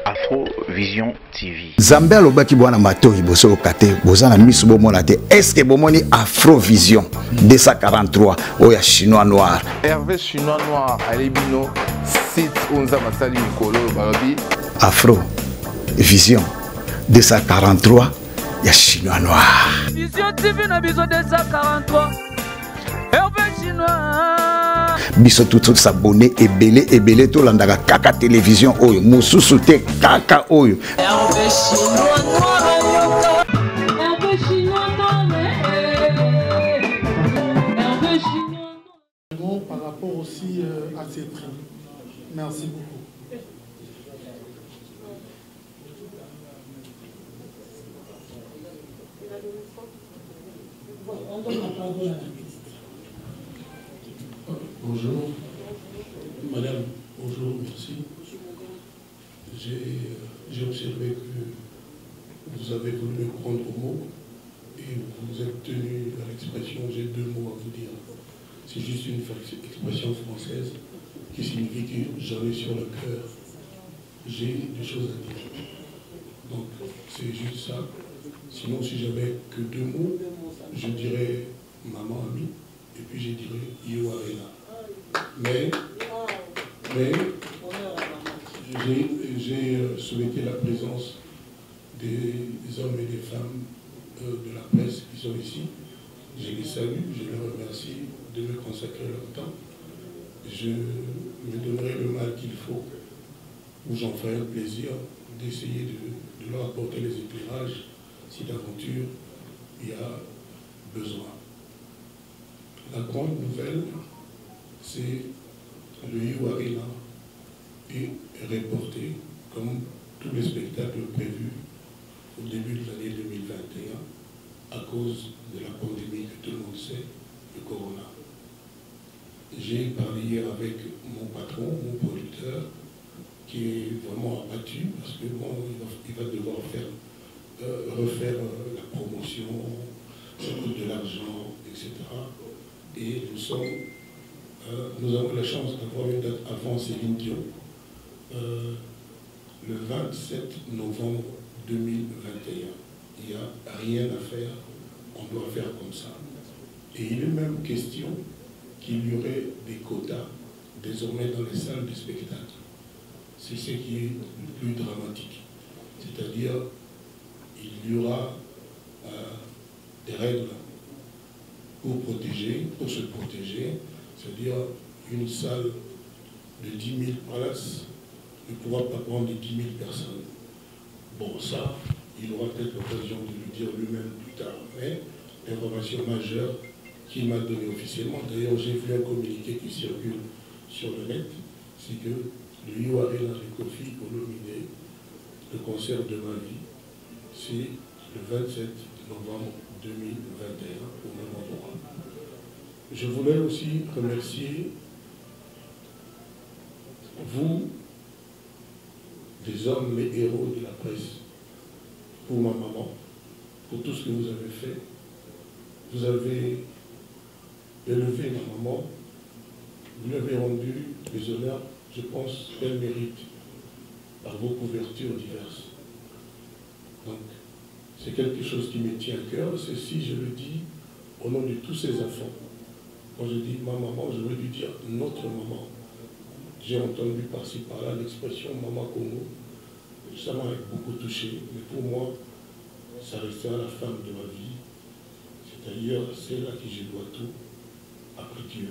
Afrovision TV. Zambé alobaki bwana matori boso kate bozana misu bomona te. Est-ce que bomoni Afrovision 243 oya chinois noir. Hervé chinois noir alebino site onza masali mikolo balobi Afrovision 243 ya chinois noir. Vision TV na biso 243. Hervé chinois biso tout s'abonner ebele to landaka kaka télévision oyo mususu te kaka oyo Hervé chinois noir Hervé chinois noir Hervé chinois noir par rapport aussi à ces prix. Merci beaucoup. On donne la parole à l'artiste. Bonjour, madame, bonjour, merci. J'ai observé que vous avez voulu me prendre au mot et vous êtes tenu à l'expression, j'ai deux mots à vous dire. C'est juste une expression française qui signifie que j'en ai sur le cœur. J'ai des choses à dire. Donc, c'est juste ça. Sinon, si j'avais que deux mots, je dirais maman, amie, et puis je dirais Yo Arena. Mais j'ai souhaité la présence des hommes et des femmes de la presse qui sont ici. Je les salue, je les remercie de me consacrer leur temps. Je me donnerai le mal qu'il faut, ou j'en ferai un plaisir d'essayer de leur apporter les éclairages si d'aventure il y a besoin. La grande nouvelle, c'est le Yo Arena est reporté comme tous les spectacles prévus au début de l'année 2021 à cause de la pandémie que tout le monde sait, le corona. J'ai parlé hier avec mon patron, mon producteur, qui est vraiment abattu parce que bon, il va devoir refaire la promotion, ça coûte de l'argent, etc. Et nous avons la chance d'avoir une date avant Céline Dion, le 27 novembre 2021. Il n'y a rien à faire, on doit faire comme ça. Et il est même question qu'il y aurait des quotas désormais dans les salles de spectacle. C'est ce qui est le plus dramatique. C'est-à-dire, il y aura des règles pour se protéger, c'est-à-dire une salle de 10 000 places ne pourra pas prendre 10 000 personnes. Bon, ça, il aura peut-être l'occasion de le dire lui-même plus tard, mais l'information majeure qu'il m'a donnée officiellement, d'ailleurs j'ai vu un communiqué qui circule sur le net, c'est que le Yo Arena de Kofi Olomide, le concert de ma vie, c'est le 27 novembre 2021 au même endroit. Je voulais aussi remercier vous, des hommes, les héros de la presse, pour ma maman, pour tout ce que vous avez fait. Vous avez élevé ma maman, vous lui avez rendu les honneurs, je pense qu'elle mérite, par vos couvertures diverses. Donc, c'est quelque chose qui me tient à cœur, c'est si je le dis au nom de tous ces enfants. Quand je dis ma maman, je veux lui dire notre maman. J'ai entendu par-ci par-là l'expression Maman Congo. Ça m'a beaucoup touché, mais pour moi, ça restera la femme de ma vie. C'est-à-dire celle à qui je dois tout, après Dieu.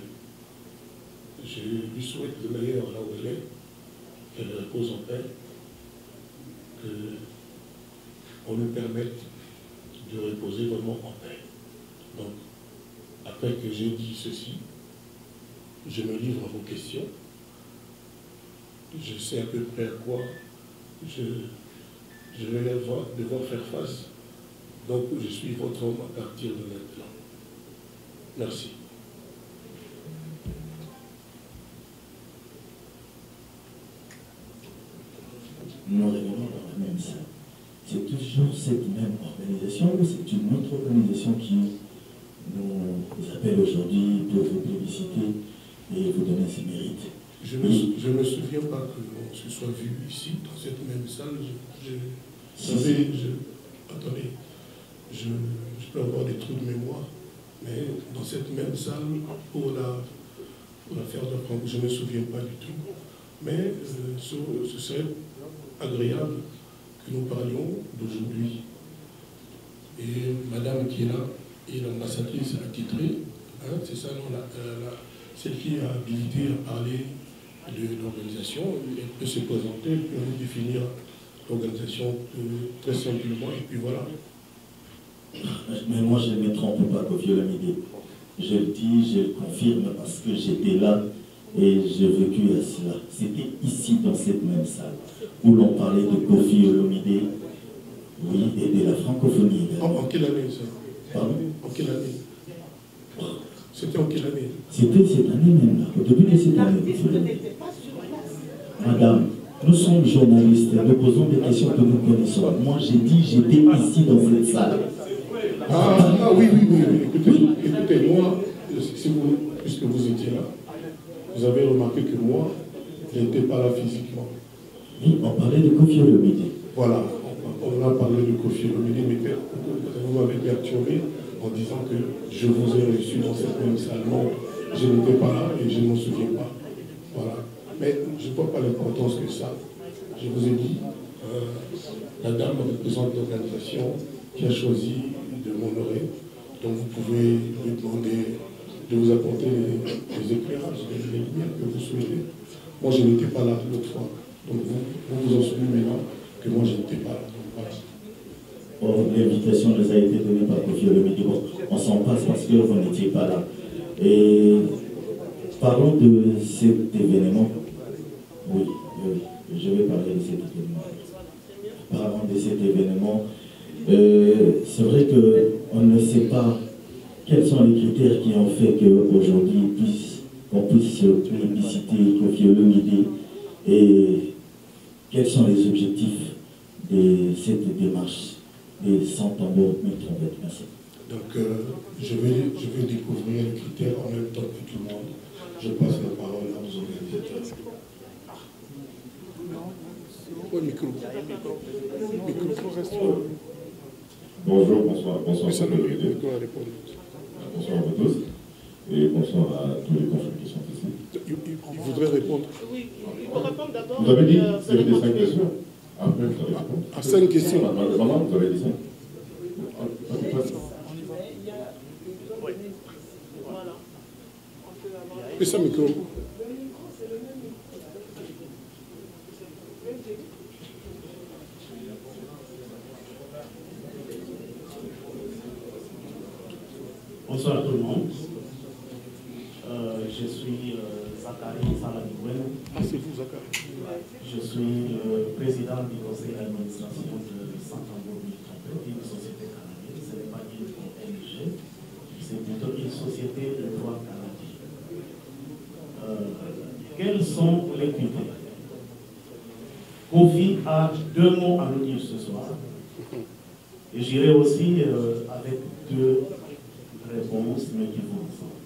Je lui souhaite le meilleur là où elle est, qu'elle repose en paix, qu'on lui permette de reposer vraiment en paix. Donc, après que j'ai dit ceci, je me livre à vos questions. Je sais à peu près à quoi je vais devoir faire face. Donc, je suis votre homme à partir de maintenant. Merci. Nous revenons dans la même salle. C'est toujours cette même organisation, ou c'est une autre organisation qui nous appelle aujourd'hui pour vous publiciter et vous donner ses mérites? Je ne me souviens pas qu'on se soit vu ici, dans cette même salle. Attendez, je peux avoir des trous de mémoire, mais dans cette même salle, pour l'affaire de Franck, je ne me souviens pas du tout. Mais ce serait agréable que nous parlions d'aujourd'hui. Et madame qui est là, est l'ambassadrice attitrée, hein, c'est ça, non, celle qui est habilitée à parler de l'organisation, elle peut se présenter, elle peut nous définir l'organisation très simplement, et puis voilà. Mais moi je ne me trompe pas, Kofi Olomide. Je le dis, je le confirme parce que j'étais là et j'ai vécu à cela. C'était ici, dans cette même salle, où l'on parlait de Kofi Olomide, oui, et de la francophonie. En quelle année ça? Pardon? En quelle année? C'était en quelle année? C'était cette année même, là, au début de cette année. Madame, nous sommes journalistes, nous posons des questions que nous connaissons. Moi j'ai dit, j'étais ici dans cette salle. Oui. Écoutez, moi, puisque vous étiez là, vous avez remarqué que moi, je n'étais pas là physiquement. Oui, on parlait de Kofi Olomide. Voilà, on a parlé de Kofi Olomide, mais vous m'avez perturbé en disant que je vous ai reçu dans cette même salle. Non, je n'étais pas là et je ne m'en souviens pas. Voilà. Mais je ne vois pas l'importance que ça. Je vous ai dit, la dame représente l'organisation qui a choisi de m'honorer. Donc vous pouvez lui demander de vous apporter les éclairages, les lumières que vous souhaitez. Moi, je n'étais pas là l'autre fois. Donc vous en souvenez maintenant que moi, je n'étais pas là. Donc voilà. Bon, l'invitation nous a été donnée par Kofi Olomide. Bon, on s'en passe parce que vous n'étiez pas là. Et parlons de cet événement. Oui, je vais parler de cet événement. Parlons de cet événement. C'est vrai qu'on ne sait pas quels sont les critères qui ont fait qu'aujourd'hui on puisse plébisciter Kofi Olomide et quels sont les objectifs de cette démarche des 100 tambours 1000 trompettes. Merci. Donc je vais découvrir les critères en même temps que tout le monde. Je passe la parole à nos organisateurs. Micro reste. Bonjour, bonsoir à bonsoir à vous tous et bonsoir à tous les confrères qui sont ici. Il voudrait répondre. Oui, il faut répondre d'abord. Vous avez dit qu'il y avait des 5 questions. Après, vous allez répondre. À 5 questions. Maman, vous avez dit ça. Voilà. Et ça, micro. Bonsoir à tout le monde. Je suis Zachary Saladiboué. Ah, c'est vous, Zachary. Je suis président du conseil d'administration de Saint-Tambour 1000 trompettes, une société canadienne. Ce n'est pas une ONG, c'est plutôt une société de droit canadien. Quels sont les critères? Kofi a 2 mots à nous dire ce soir. Et j'irai aussi avec 2 réponses, mais qui vont ensemble.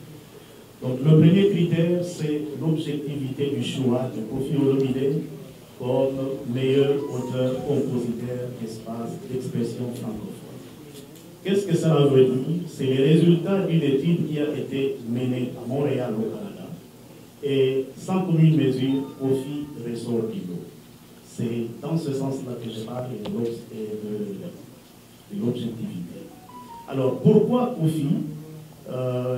Donc le premier critère, c'est l'objectivité du choix de Kofi Olomide comme meilleur auteur, compositeur d'espace d'expression francophone. Qu'est-ce que ça veut dire? C'est les résultats d'une étude qui a été menée à Montréal au Canada et sans commune mesure, Kofi ressort du lot. C'est dans ce sens-là que je parle de l'objectivité. Alors, pourquoi Kofi?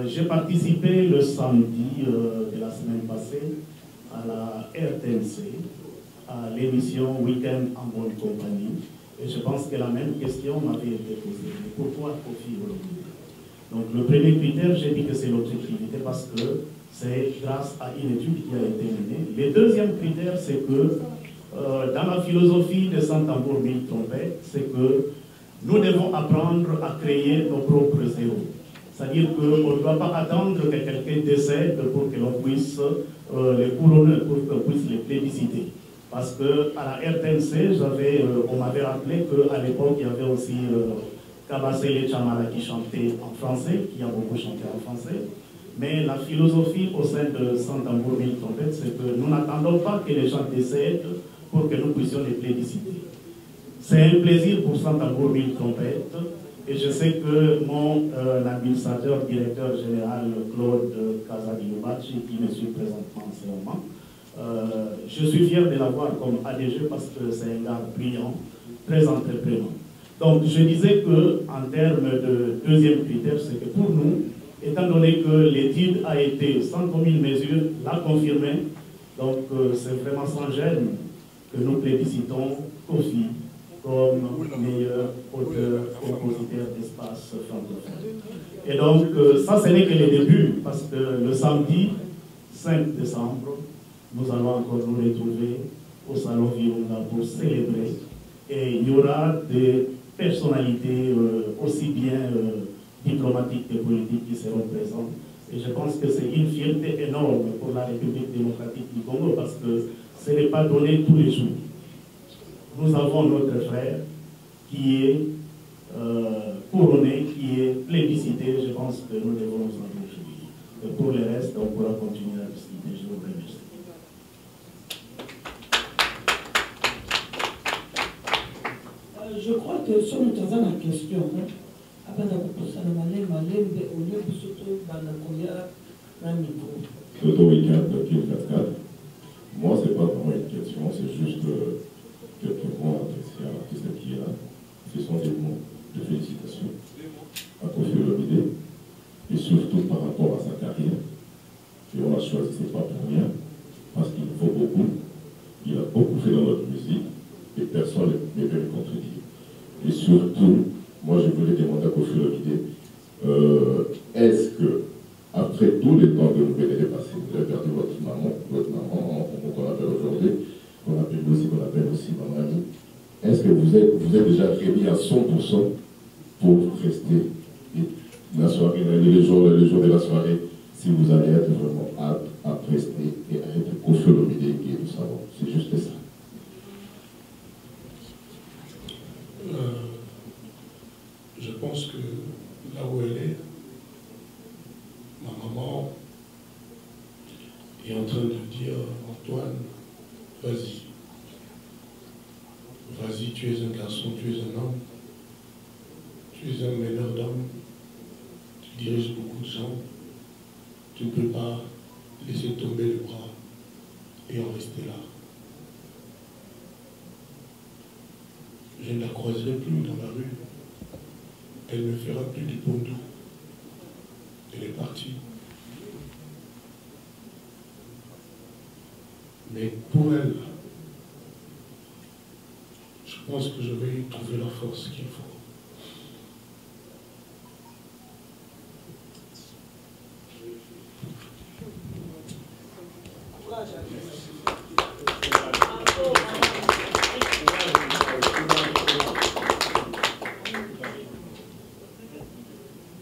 J'ai participé le samedi de la semaine passée à la RTNC, à l'émission Week-end en bonne compagnie. Et je pense que la même question m'avait été posée. Mais pourquoi Kofi Olomide? Donc, le premier critère, j'ai dit que c'est l'objectivité parce que c'est grâce à une étude qui a été menée. Le deuxième critère, c'est que dans la philosophie de Saint-Tambour 1000 trompettes, c'est que nous devons apprendre à créer nos propres héros. C'est-à-dire qu'on ne doit pas attendre que quelqu'un décède pour que l'on puisse les couronner, pour qu'on puisse les plébisciter. Parce qu'à la RTNC, on m'avait rappelé qu'à l'époque, il y avait aussi Kabassé et Chamala qui chantaient en français, qui a beaucoup chanté en français. Mais la philosophie au sein de Sans-Tambour Mille Trompettes, c'est que nous n'attendons pas que les gens décèdent pour que nous puissions les plébisciter. C'est un plaisir pour Sans-Tambour Mille Trompettes, et je sais que mon administrateur, directeur général Claude Casadinobachi, qui me suit présentement en ce moment, je suis fier de l'avoir comme ADG parce que c'est un gars brillant, très entreprenant. Donc je disais qu'en termes de deuxième critère, c'est que pour nous, étant donné que l'étude a été sans commune mesure, l'a confirmé, donc c'est vraiment sans gêne que nous plébiscitons Kofi comme meilleur auteur-compositeur d'espace francophone. Et donc ça, ce n'est que le début, parce que le samedi 5 décembre, nous allons encore nous retrouver au Salon Virunga pour célébrer. Et il y aura des personnalités aussi bien diplomatiques que politiques qui seront présentes. Et je pense que c'est une fierté énorme pour la République démocratique du Congo parce que ce n'est pas donné tous les jours. Nous avons notre frère qui est couronné, qui est plébiscité. Je pense que nous devons nous en réjouir. Et pour le reste, on pourra continuer à discuter. Je vous remercie. Je crois que sur nous avons la question, après la proposition de Malembe, au lieu de surtout dans la première micro. L'auto-week-end de Kim 4-4, moi, ce n'est pas vraiment une question, c'est juste quelques mots adressés à l'artiste qui est là. Ce sont des mots de félicitations à Kofi Olomide et surtout par rapport à sa carrière. Et on l'a choisi, ce n'est pas pour rien, parce qu'il vaut beaucoup. Il a beaucoup fait dans notre musique et personne ne peut le contredire. Et surtout, moi je voulais demander à Kofi Olomide, est-ce que, après tout le temps que vous venez de passer, vous avez perdu votre maman qu'on appelle aujourd'hui, qu'on appelle aussi maman Annie, est-ce que vous êtes déjà remis à 100% pour rester la soirée, les jours de la soirée, si vous allez être vraiment apte à rester et à être Kofi Olomide qui est tout savoir. C'est juste ça. Je pense que là où elle est, ma maman est en train de dire Antoine, vas-y. Vas-y, tu es un garçon, tu es un homme, tu es un meneur d'hommes, tu diriges beaucoup de gens, tu ne peux pas laisser tomber le bras et en rester là. Je ne la croiserai plus dans la rue. Elle ne fera plus du pondou. Elle est partie. Mais pour elle, je pense que je vais y trouver la force qu'il faut.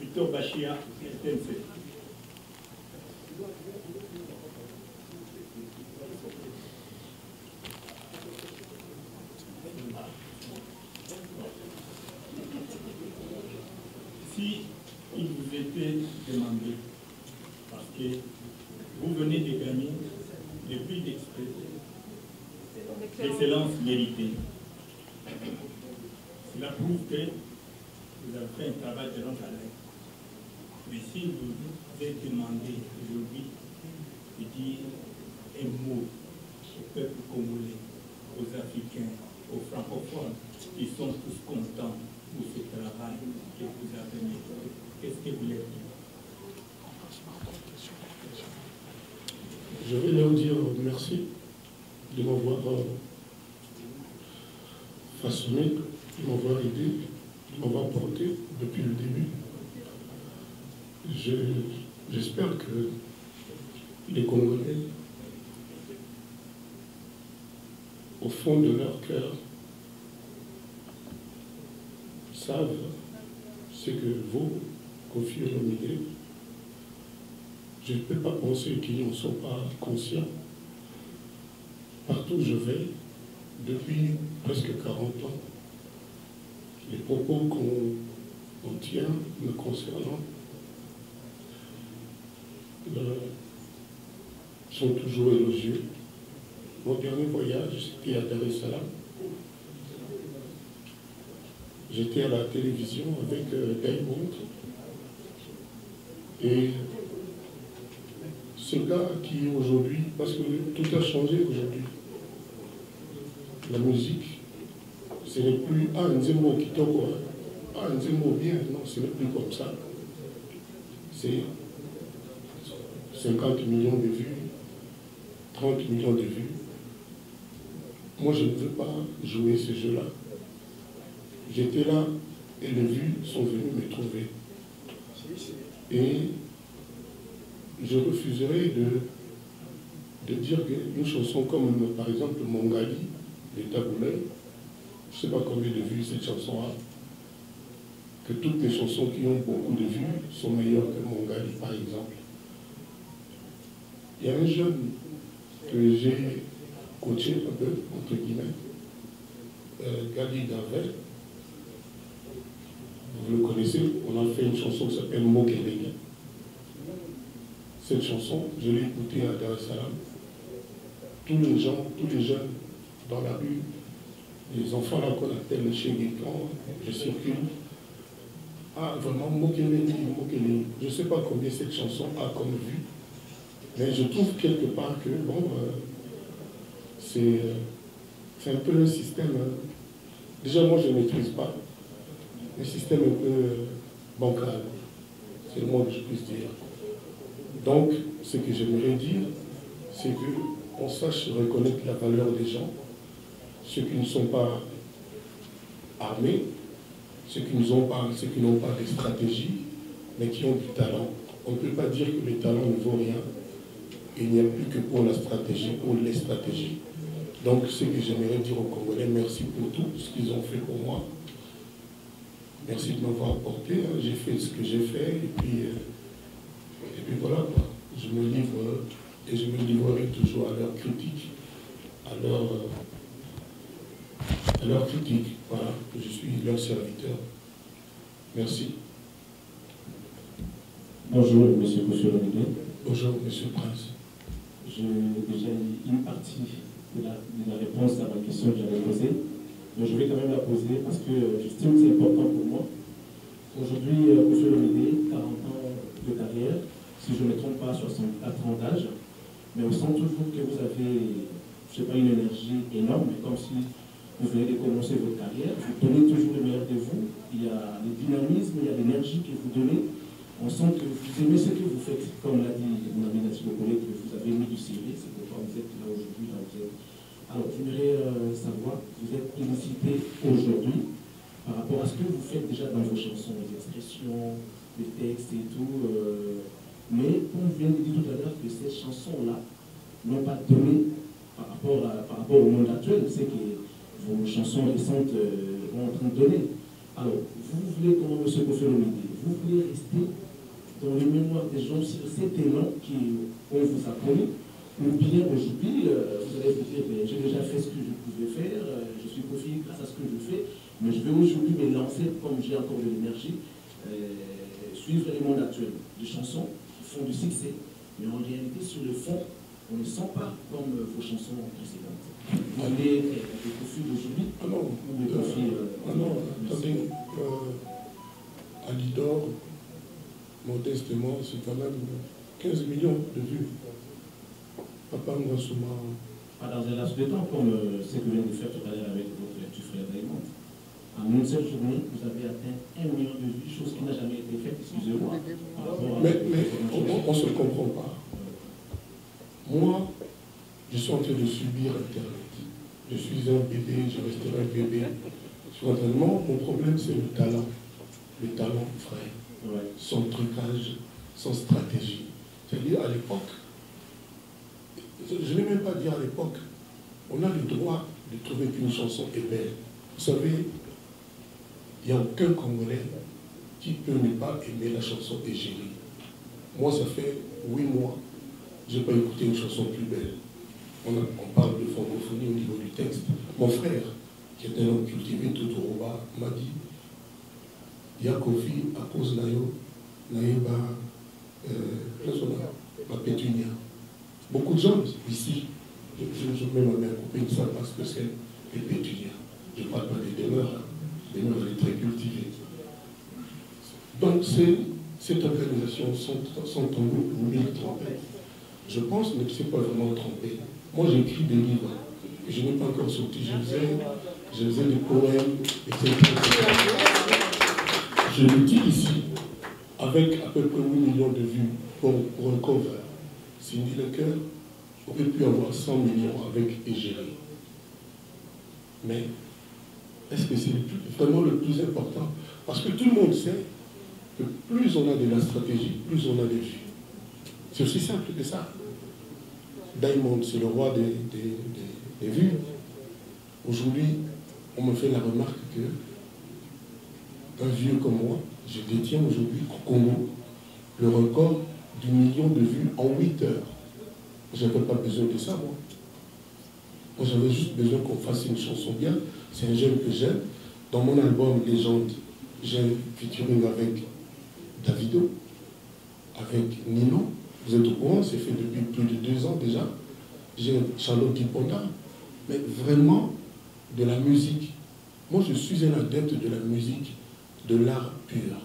Victor Bachia, STNC. Si il vous était demandé, parce que vous venez de gagner le prix d'excellence méritée, cela prouve que vous avez fait un travail de longue haleine. Mais si vous êtes demandé aujourd'hui de dire un mot au peuple congolais, aux Africains, aux francophones, qui sont tous contents pour ce travail que vous avez mené, qu'est-ce que vous leur dites? Je vais leur dire merci de m'avoir façonné, de m'avoir aidé, de m'avoir porté depuis le début. J'espère que les Congolais, au fond de leur cœur, savent ce que vaut Kofi Olomide. Je ne peux pas penser qu'ils n'en sont pas conscients. Partout où je vais, depuis presque 40 ans, les propos qu'on tient me concernant, sont toujours élogieux. Mon dernier voyage, c'était à Dar es Salaam. J'étais à la télévision avec Diamond. Et ce gars qui aujourd'hui, parce que tout a changé aujourd'hui, la musique, ce n'est plus « Ah, Nzemo Kitoko », « Ah, Nzemo bien », non, ce n'est plus comme ça. C'est 50 millions de vues, 30 millions de vues. Moi, je ne veux pas jouer ce jeu-là. J'étais là et les vues sont venues me trouver. Et je refuserais de dire qu'une chanson comme, par exemple, Mongali, de Taboulay, je ne sais pas combien de vues cette chanson a, que toutes les chansons qui ont beaucoup de vues sont meilleures que Mongali, par exemple. Il y a un jeune que j'ai coaché un peu, entre guillemets, Gali Garvel. Vous le connaissez, on a fait une chanson qui s'appelle Mokelele. Cette chanson, je l'ai écoutée à Dar es Salaam. Tous les gens, tous les jeunes dans la rue, les enfants là qu'on appelle chez les camps, je circule. Ah, vraiment, Mokelele, Mokelele. Je ne sais pas combien cette chanson a comme vue, mais je trouve quelque part que, bon, c'est un peu un système. Déjà, moi, je ne maîtrise pas. Un système un peu bancal, c'est le moins que je puisse dire. Donc, ce que j'aimerais dire, c'est qu'on sache reconnaître la valeur des gens, ceux qui ne sont pas armés, ceux qui n'ont pas de stratégie, mais qui ont du talent. On ne peut pas dire que le talent ne vaut rien. Il n'y a plus que pour la stratégie, pour les stratégies. Donc, ce que j'aimerais dire aux Congolais, merci pour tout ce qu'ils ont fait pour moi. Merci de m'avoir apporté, hein. J'ai fait ce que j'ai fait, et puis voilà, quoi. Je me livre, et je me livrerai toujours à leur critique, à leur critique, voilà, je suis leur serviteur. Merci. Bonjour, M. Koscielny. Bonjour, M. Prince. J'ai déjà une partie de la réponse à ma question que j'avais posée. Mais je vais quand même la poser parce que j'estime que c'est important pour moi. Aujourd'hui, Koscielny, 40 ans de carrière, si je ne me trompe pas, 64 ans d'âge, mais on sent toujours que vous avez, je ne sais pas, une énergie énorme, mais comme si vous venez de commencer votre carrière, vous donnez toujours le meilleur de vous, il y a le dynamisme, il y a l'énergie que vous donnez, on sent que vous aimez ce que vous faites, comme l'a dit mon ami Nathalie Collet, que vous avez mis du CV, c'est pourquoi vous êtes là aujourd'hui, là vous êtes. Alors, j'aimerais savoir, vous êtes félicité aujourd'hui par rapport à ce que vous faites déjà dans vos chansons, les expressions, les textes et tout. Mais comme vous venez de dire tout à l'heure que ces chansons-là n'ont pas donné par rapport au monde actuel, c'est que vos chansons récentes vont en train de donner. Alors, vous voulez, comment M. Koscielny, vous voulez rester dans les mémoires des gens sur cet élan qu'on vous a promis. Ou bien aujourd'hui, vous allez vous dire, j'ai déjà fait ce que je pouvais faire, je suis confié grâce à ce que je fais, mais je vais aujourd'hui me lancer, comme j'ai encore de l'énergie, suivre les mondes actuels. Des chansons qui font du succès, mais en réalité, sur le fond, on ne sent pas comme vos chansons précédentes. Vous voulez des profils d'aujourd'hui ou des profils... non, attendez, Alidor, modestement, c'est quand même 15 millions de vues. Papa Ngossuma. Pas dans un laps de temps, comme ce que vous venez de faire tout à l'heure avec votre petit frère Diamond. En une seule journée, vous avez atteint 1 million de vues, chose qui n'a jamais été faite, excusez-moi. Mais on ne se comprend pas. Moi, je suis en train de subir Internet. Je suis un bébé, je resterai un bébé. Sur Internet, mon problème, c'est le talent. Le talent, frère. Ouais. Son trucage, son stratégie. C'est-à-dire, à l'époque, je ne vais même pas dire à l'époque, on a le droit de trouver qu'une chanson est belle. Vous savez, il n'y a aucun Congolais qui peut ne pas aimer la chanson Égérie. Moi, ça fait 8 mois, je n'ai pas écouté une chanson plus belle. On parle de francophonie au niveau du texte. Mon frère, qui est un homme cultivé tout au Roba, m'a dit, Yakofi, à cause Nayo, Naïba, Pétunia. Beaucoup de gens ici, je mets ma main coupée, ils ne savent pas ce que c'est les Pétunia. Je ne parle pas des demeures, hein. Les demeures, elle est très cultivée. Donc, cette organisation, son tambour, 1000 trompettes, je pense ne s'est pas vraiment trompé. Moi, j'écris des livres, et je n'ai pas encore sorti, je faisais des poèmes, etc. Je le dis ici, avec à peu près 8 millions de vues pour un cover, Cindy Lecœur aurait pu avoir 100 millions avec Égérie. Mais est-ce que c'est vraiment le plus important? Parce que tout le monde sait que plus on a de la stratégie, plus on a des vues. C'est aussi simple que ça. Diamond, c'est le roi des vues. Aujourd'hui, on me fait la remarque que un vieux comme moi, je détiens aujourd'hui au Congo le record du million de vues en 8 heures. Je n'avais pas besoin de ça, moi. Moi, j'avais juste besoin qu'on fasse une chanson bien. C'est un jeune que j'aime. Dans mon album Légende, j'ai un featuring avec Davido, avec Nino. Vous êtes au courant, c'est fait depuis plus de 2 ans déjà. J'ai Charlotte Kiponda. Mais vraiment, de la musique. Moi, je suis un adepte de la musique, de l'art pur.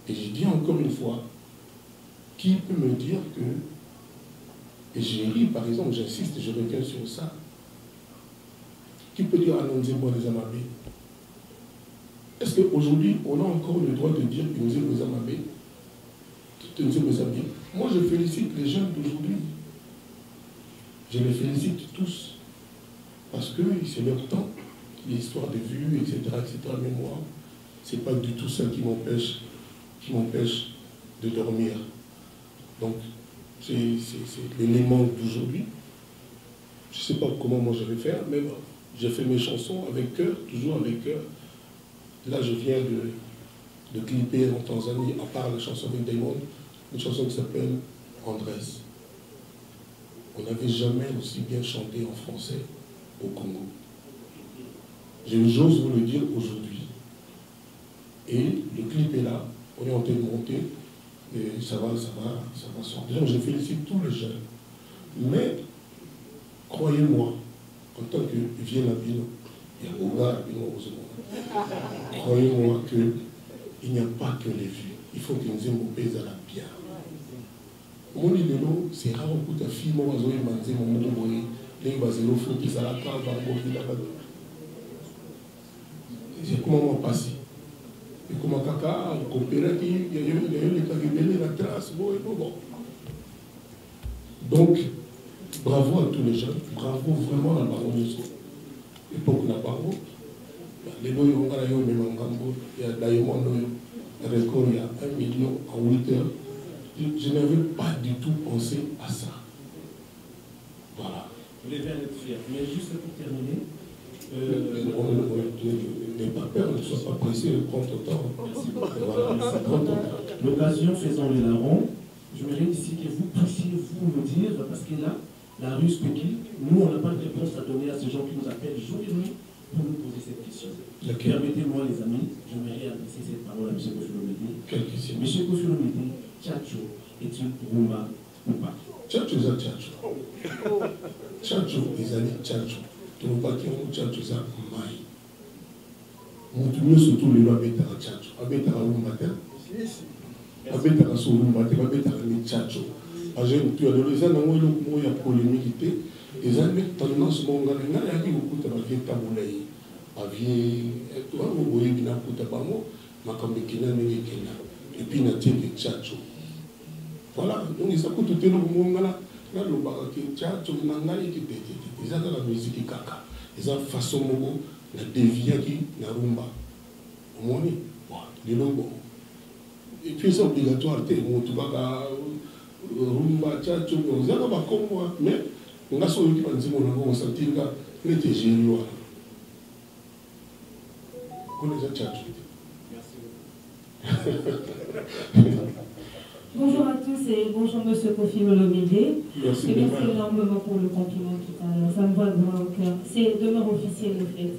Et je dis encore une fois, qui peut me dire que, et j'ai ri par exemple, j'insiste, je reviens sur ça, qui peut dire Anonzebo des Amabé? Est-ce qu'aujourd'hui, on a encore le droit de dire que nous sommes les Amabé? Moi, je félicite les jeunes d'aujourd'hui. Je les félicite tous. Parce que c'est leur temps, l'histoire de vues, etc., etc. Mais moi, ce n'est pas du tout ça qui m'empêche de dormir. Donc, c'est l'élément d'aujourd'hui. Je ne sais pas comment moi je vais faire, mais bon, j'ai fait mes chansons avec cœur, toujours avec cœur. Là, je viens de clipper en Tanzanie, à part la chanson avec Diamond, une chanson qui s'appelle Andrés. On n'avait jamais aussi bien chanté en français au Congo. J'ose vous le dire aujourd'hui. Et le clip est là, on est en train de monter, et ça va sortir. Donc je félicite tous les jeunes. Mais, croyez-moi, en tant que vieux Nabino, il y a Oga Nabino aux autres. Croyez-moi qu'il n'y a pas que les vues. Il faut que nous ayons au pays à la bien. Mon idéal, c'est rare que ta fille m'a dit que mon moyen, les bazéro faut que ça la cave à là-bas. C'est comment moi passé. Et comment caca, coopérative, il y a eu les cas qui la trace, bon. Donc, bravo à tous les jeunes, bravo vraiment à la baronesse. Époque la baronne. Les lois ont gagné même en Gambo, il y a Diamond, record il y a 1 million en 8 heures. Je n'avais pas du tout pensé à ça. Voilà. Vous devez en être fier. Mais juste pour terminer. N'aie pas peur, ne sois pas pressé, prends ton temps. Merci beaucoup. Voilà. Prends ton temps. L'occasion faisant le larron, je voudrais ici que vous puissiez vous dire, parce que là, la rue Speki, nous, on n'a pas de réponse à donner à ces gens qui nous appellent jour et nuit pour nous poser cette question. Permettez-moi, les amis, je vais adresser cette parole à M. Kofi Olomide. Quelle question? M. Kofi Olomide, Tchatcho est une rumba ou pas? Tchatcho, c'est Tchatcho. Tchatcho, ils allaient Tchatcho. Tu ne pas qu'il y ait un Tchatcho, c'est Maï. Nous, surtout les lois bêta à Tchatcho. Abeta à rumba, abeta à son rumba, abeta à Tchatcho. Tu as les gens qui ont polémique, les gens qui ont tendance à dire que les gens qui ont été taboulés. Et puis il y a des tchatcho. Voilà, donc ils ont tout le monde là. Là, le bac qui tchatcho, ils ont la musique kaka. Ils ont façon de dévier qui na rumba. Au moins, les logos. Et puis c'est obligatoire, tu vas rumba tchatcho, ils ont pas comme moi, mais on a sauvé qui va dire qu'on sentit que était génial. Bonjour à tous et bonjour Monsieur Kofi Olomide. Merci énormément pour le compliment tout à l'heure. Ça me va droit au cœur. C'est demeure officielle le fait.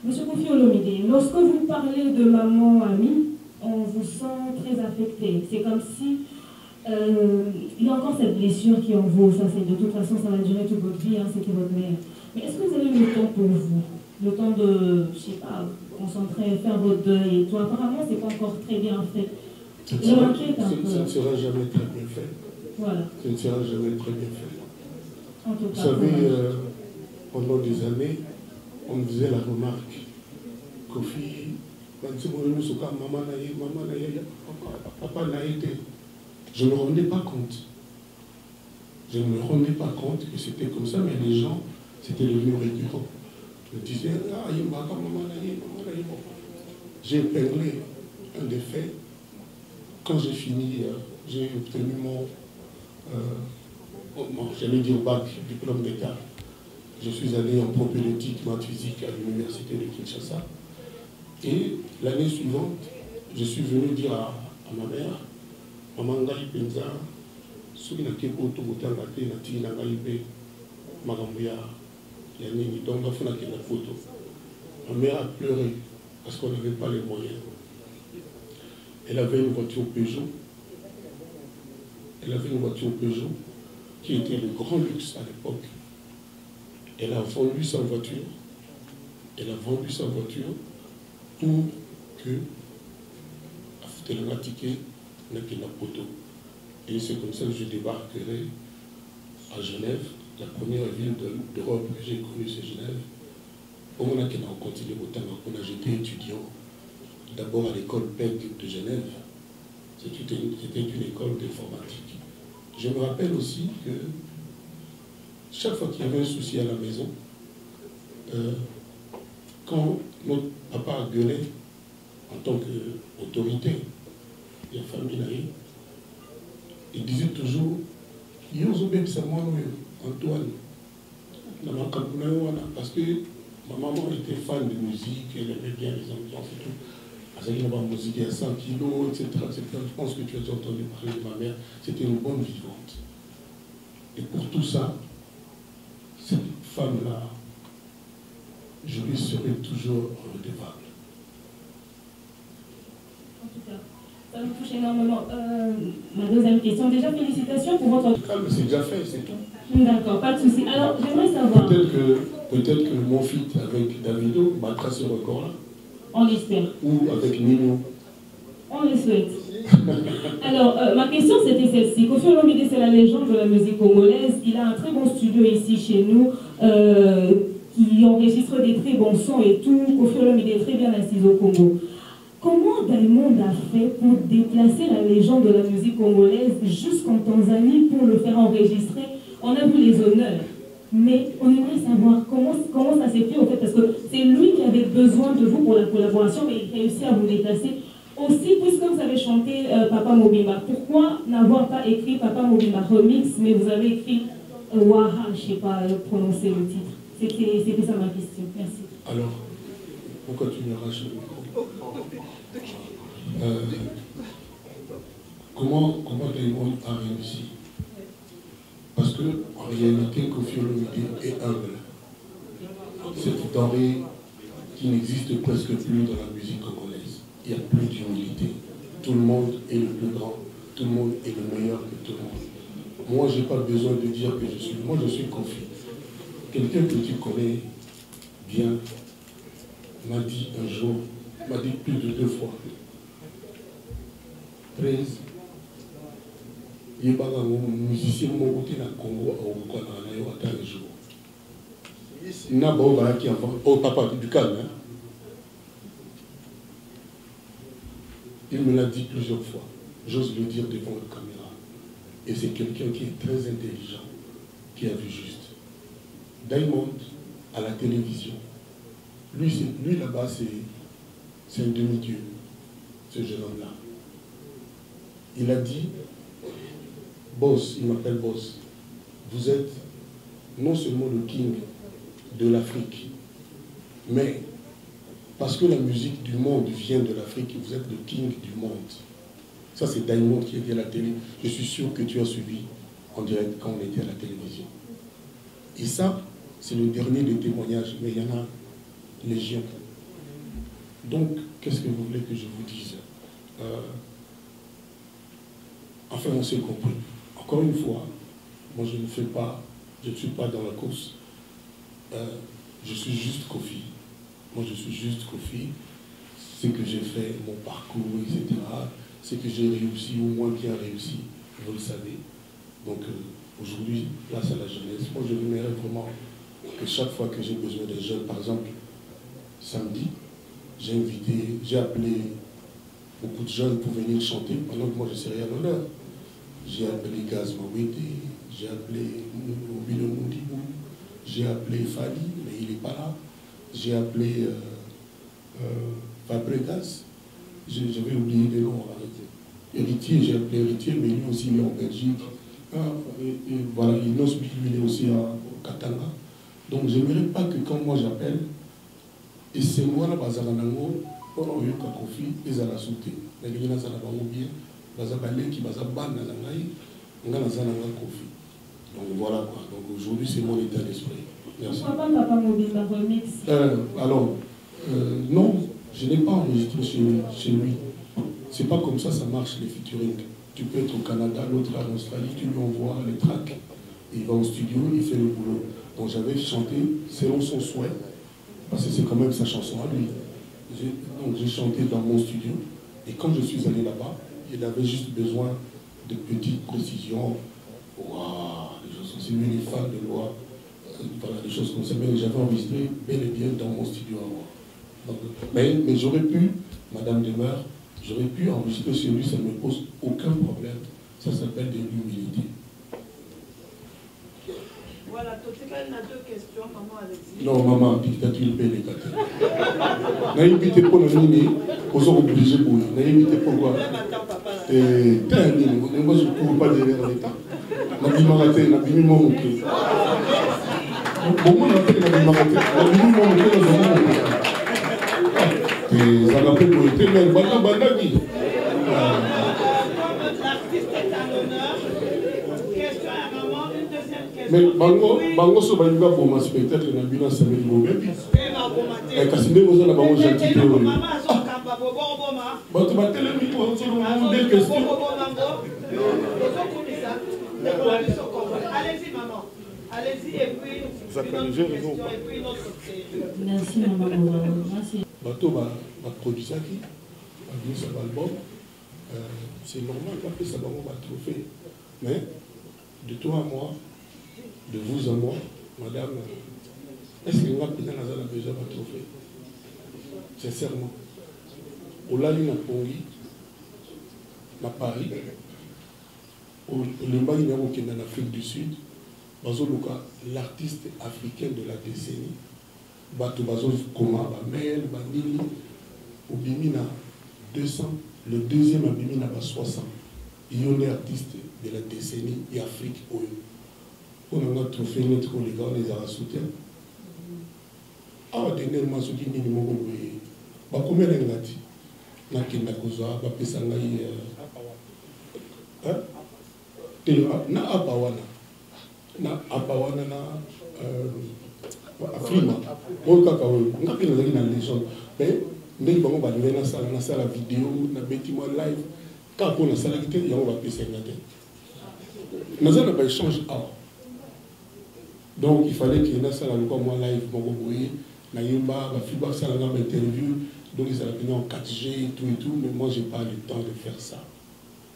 Monsieur Kofi Olomide, lorsque vous parlez de maman amie, on vous sent très affecté. C'est comme si il y a encore cette blessure qui est en vous, ça c'est de toute façon ça va durer toute votre vie, hein, c'était votre mère. Mais est-ce que vous avez eu le temps pour vous? Le temps de, je sais pas, concentrer, faire votre deuil et tout? Apparemment c'est pas encore très bien fait. Ça ne sera jamais très bien fait. Voilà. Ça ne sera jamais très bien fait. En tout cas, vous savez, pendant des années, on me faisait la remarque. Kofi, papa n'a été. Je ne me rendais pas compte. Je ne me rendais pas compte que c'était comme ça, mais les gens, c'était devenu récurrent. Je me disais, ah, j'ai épinglé un des faits. Quand j'ai fini, j'ai obtenu j'allais dire bac, diplôme d'État. Je suis allé en propédeutique, maths physique à l'université de Kinshasa. Et l'année suivante, je suis venu dire à ma mère, Maman Ngai Penza, soki na keko to botanga te na tiki na ngai pe makambo ya nini, donc afuna ke la photo. Ma mère a pleuré parce qu'on n'avait pas les moyens. Elle avait une voiture Peugeot. Elle avait une voiture Peugeot qui était le grand luxe à l'époque. Elle a vendu sa voiture. Elle a vendu sa voiture pour que elle m'a ticket n'a que la photo. Et c'est comme ça que je débarquerai à Genève, la première ville d'Europe que j'ai connue, c'est Genève. On a continué autant qu'on a j'étais étudiant, d'abord à l'école PEC de Genève. C'était une école d'informatique. Je me rappelle aussi que chaque fois qu'il y avait un souci à la maison, quand notre papa gueulait en tant qu'autorité, la famille, il disait toujours, Antoine, parce que ma maman était fan de musique, elle aimait bien les ambiances et tout. Elle avait une musique à 100 kilos, etc., etc. Je pense que tu as entendu parler de ma mère, c'était une bonne vivante. Et pour tout ça, cette femme-là, je lui serai toujours redevable. En tout cas, ça me touche énormément. Ma deuxième question, déjà félicitations pour votre... Calme, c'est déjà fait, c'est tout. D'accord, pas de souci. Alors, j'aimerais savoir... Peut-être que mon feat avec Davido battra ce record-là. On l'espère. Ou avec Nino. On le souhaite. Alors, ma question c'était celle-ci. Koffi Olomide, c'est la légende de la musique congolaise. Il a un très bon studio ici chez nous, qui enregistre des très bons sons et tout. Koffi Olomide est très bien assis au Congo. Comment Diamond a fait pour déplacer la légende de la musique congolaise jusqu'en Tanzanie pour le faire enregistrer? On a vu les honneurs, mais on aimerait savoir comment ça s'est fait en fait, parce que c'est lui qui avait besoin de vous pour la collaboration, mais il réussit à vous déplacer. Aussi, puisque vous avez chanté Papa Mobimba, pourquoi n'avoir pas écrit Papa Mobimba Remix, mais vous avez écrit Waha, je ne sais pas prononcer le titre. C'était ça ma question. Merci. Alors, pourquoi tu me raches le micro? Comment Diamond a réussi? Parce que, en réalité, Koffi Olomide est humble. Cette denrée qui n'existe presque plus dans la musique congolaise. Il n'y a plus d'humilité. Tout le monde est le plus grand. Tout le monde est le meilleur que tout le monde. Moi, je n'ai pas besoin de dire que je suis. Moi, je suis Koffi. Quelqu'un que tu connais bien m'a dit un jour, m'a dit plus de 2 fois. 13. Il y a un musicien qui est au Congo, au jour. Qui oh papa, du calme. Hein? Il me l'a dit plusieurs fois. J'ose le dire devant la caméra. Et c'est quelqu'un qui est très intelligent, qui a vu juste. Diamond, à la télévision, lui là-bas, c'est un demi-dieu, ce jeune homme-là. Il a dit, Boss, il m'appelle Boss, vous êtes non seulement le king de l'Afrique, mais parce que la musique du monde vient de l'Afrique, vous êtes le king du monde. Ça, c'est Diamond qui était à la télé. Je suis sûr que tu as suivi en direct quand on était à la télévision. Et ça, c'est le dernier des témoignages, mais il y en a légion. Donc, qu'est-ce que vous voulez que je vous dise? Enfin, on s'est compris. Encore une fois, moi je ne suis pas dans la course. Je suis juste Kofi. Moi je suis juste Kofi. Ce que j'ai fait, mon parcours, etc. Ce que j'ai réussi ou moins bien réussi, vous le savez. Donc aujourd'hui, place à la jeunesse. Moi je voudrais vraiment que chaque fois que j'ai besoin de jeunes, par exemple, samedi, j'ai appelé beaucoup de jeunes pour venir chanter pendant que moi je serai à l'honneur. J'ai appelé Gaz Mawete, j'ai appelé Mobile Mondibou, j'ai appelé Fali, mais il n'est pas là. J'ai appelé Fabregas, j'avais oublié les noms. Héritier, j'ai appelé Héritier, mais lui aussi il est en Belgique. Voilà, Inosbi, lui il est aussi au Katanga. Donc je n'aimerais pas que quand moi j'appelle, et c'est moi là, Bazalanango, on a eu un Kofi, ils ont la sauté. Mais les gens ont bien, Bazabalé qui Bazaban Nanangaï, on a la Kofi. Donc voilà quoi. Donc aujourd'hui c'est mon état d'esprit. Merci. Pourquoi pas Papa Mobimba remix? Alors, non, je n'ai pas enregistré chez lui. C'est pas comme ça marche les featuring. Tu peux être au Canada, l'autre en Australie, tu lui envoies les tracks, il va au studio, il fait le boulot. Donc j'avais chanté selon son souhait, parce que c'est quand même sa chanson à lui. Donc j'ai chanté dans mon studio, et quand je suis allé là-bas, il avait juste besoin de petites précisions. Waouh, les choses comme ça, lui, les fans de loi, voilà, des choses comme ça, mais j'avais enregistré bel et bien dans mon studio à moi. Donc, mais j'aurais pu, Madame Demeure, j'aurais pu enregistrer chez lui, ça ne me pose aucun problème. Ça s'appelle de l'humilité. Voilà, Totika, il y a deux questions, maman Alexis. Non, maman, dictature, paix, les gâteaux. N'ayez pour le mini, aux autres obligés pour nous. N'ayez pourquoi. Moi, je ne cours pas derrière l'État. Nabi Maraté, Nabi Mimomoké. Comment on appelle Nabi Maraté? Nabi Mimomoké, et ça l'appelle pour être même Bandagi. L'artiste est à l'honneur. Question à maman, une deuxième question. Mais Bango so Baliga pour mon spectacle, n'a bien ça met le bébé. Et Cassine, vous avez la bango gentil. Maman, son camba, bobo, boma. Bah, tu vas télé micro, tu vas des questions. Allez-y, maman. Allez-y, et puis une autre question, et puis une autre question. Merci, maman. Merci. Bateau va produire ça qui va venir sur l'album. C'est normal qu'après ça va trophée. Mais de toi à moi, de vous à moi, madame, est-ce que nous avons besoin d'un trophée? Sincèrement. Au Lali, à Pongi, à Paris, au Limbani, en Afrique du Sud, l'artiste africain de la décennie. Bato Bazo Koma, Bamel, Bandini, Obimina 200, le deuxième Abimina 60. Il y a un artiste de la décennie et Afrique. On a trouvé notre les gars, les a soutien. Ah, dernièrement, ce qui n'est pas comme elle est dit. Na kenda koza, ba pesangai. Na apawana. Na apawana na. Afrima, on a pris la légende. Mais, nous avons la vidéo, na bâtiment live. Quand on a ça, il y a un PC. Nous avons pas échange. Donc, il fallait qu'il y ait ça moi live, na yimba, la fibre, ça la interview. Donc, ils allaient en 4G et tout, mais moi, je n'ai pas le temps de faire ça.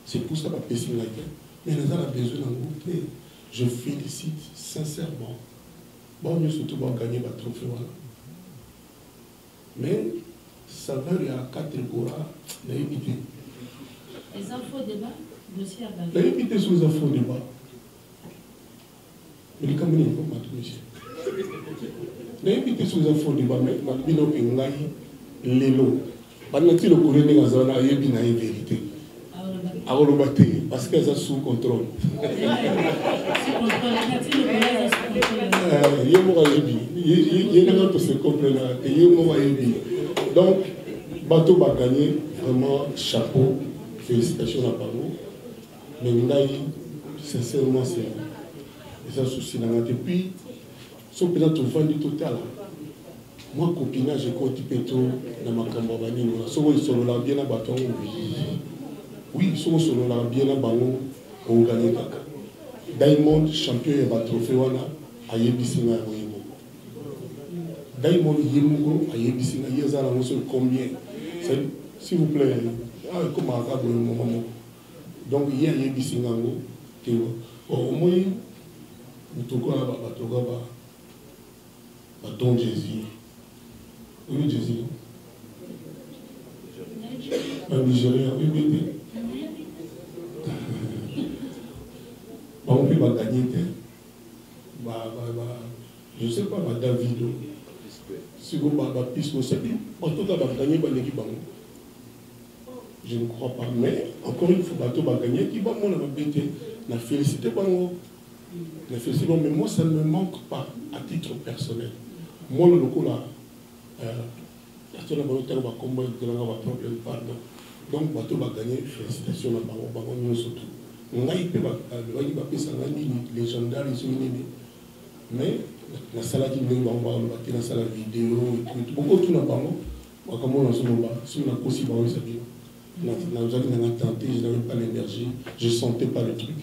C'est pour ça que je PC. Mais nous avons besoin d'un groupe. Je félicite sincèrement. Bon, nous surtout pour gagner le trophée. Mais ça va, il y a 4 Gora, il y a évité. Les infos débat, dossier à base. Il y a évité sur les infos débat. Mais les caméras, il faut m'attendre, monsieur. Il y a évité sur les infos débat, mais il y a une lélo. Pendant que le courrier n'est pas là, il y a une vérité. Parce qu'elles sont sous contrôle. Donc, Bateau va gagner, vraiment chapeau, félicitations à Pano. Mais sincèrement, c'est un souci. Et puis, si on peut être vendu total, moi, copinage, j'ai côté péto dans ma campagne. Si on est bien à bâton, Oui, son solo la bien à Bango, on gagne Kaka. Diamond, champion et trophée wana, a Yebisinga Yemo. Diamond Yemugo, a Yebisinga Yezala, on sait combien. S'il vous plaît, comment on a moment. Donc, il y a Yebisinga, au moins, nous toquons à Don Jésus. Oui, Jésus. Un Nigérien, oui, oui. On peut pas gagner. Je ne sais pas, David. Si vous avez plus de série, en tout cas, gagner l'équipe. Je ne crois pas. Mais encore une fois, bateau va gagner. Qui va mon la félicité la félicité, mais moi ça ne me manque pas à titre personnel. Moi le local là, donc bateau va gagner. Félicitations à Bango nous surtout. On a été légendaire mais la salle qui nous va la salle vidéo beaucoup tout n'a pas comme on a ce moment si on a aussi bon ça bien. J'avais tenté, je n'avais pas l'énergie, je ne sentais pas le truc.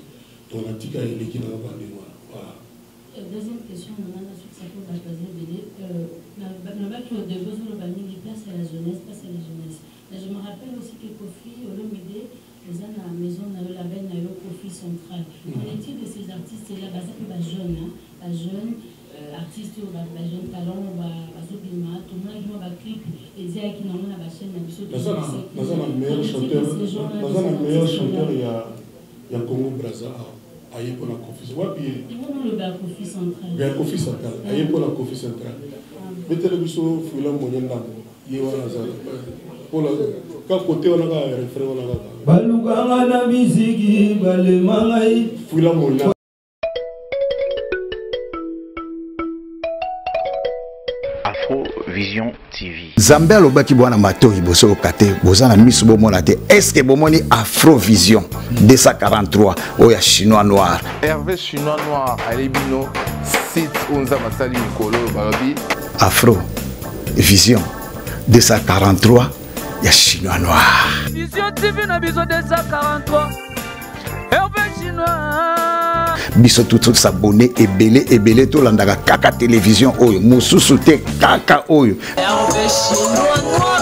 Donc la tika est l'équipe dans la mémoire. Voilà. Deuxième question, on a sur ça pour la deuxième BD. Le bac de besoin de banning, il place à la jeunesse, place à la jeunesse. Je me rappelle aussi que Kofi, au Lomédé, les gens à la maison, dans le label, dans le Kofi central. Qu'en est-il de ces artistes-là? Ça peut être jeune, pas jeune. Artiste ou jeune talent ou bazobima tout le monde va clip et dire qu'il n'a pas la chaîne dans un meilleur chanteur il y a Congo Brazza à Yepona Kofi Kofi central il y a Kofi central à Yepona Kofi central mais télévision fouilla moyen d'amo yewana za pour la quand côté on a référé on a baluganga na musique balemanga fouilla moyen Vision TV. Zambé alobaki bwana Matori boso kate bozana misu bomona te. Est-ce que bomoni Afrovision 243 oya chinois noir. Hervé chinois noir alebino site Onza Masali Mikolo balobi Afro Vision 243 ya chinois noir. Vision TV na biso 243 Hervé chinois biso tout s'abonner ebele to landaka kaka télévision oyo mususu te kaka oyo Hervé chinois noir.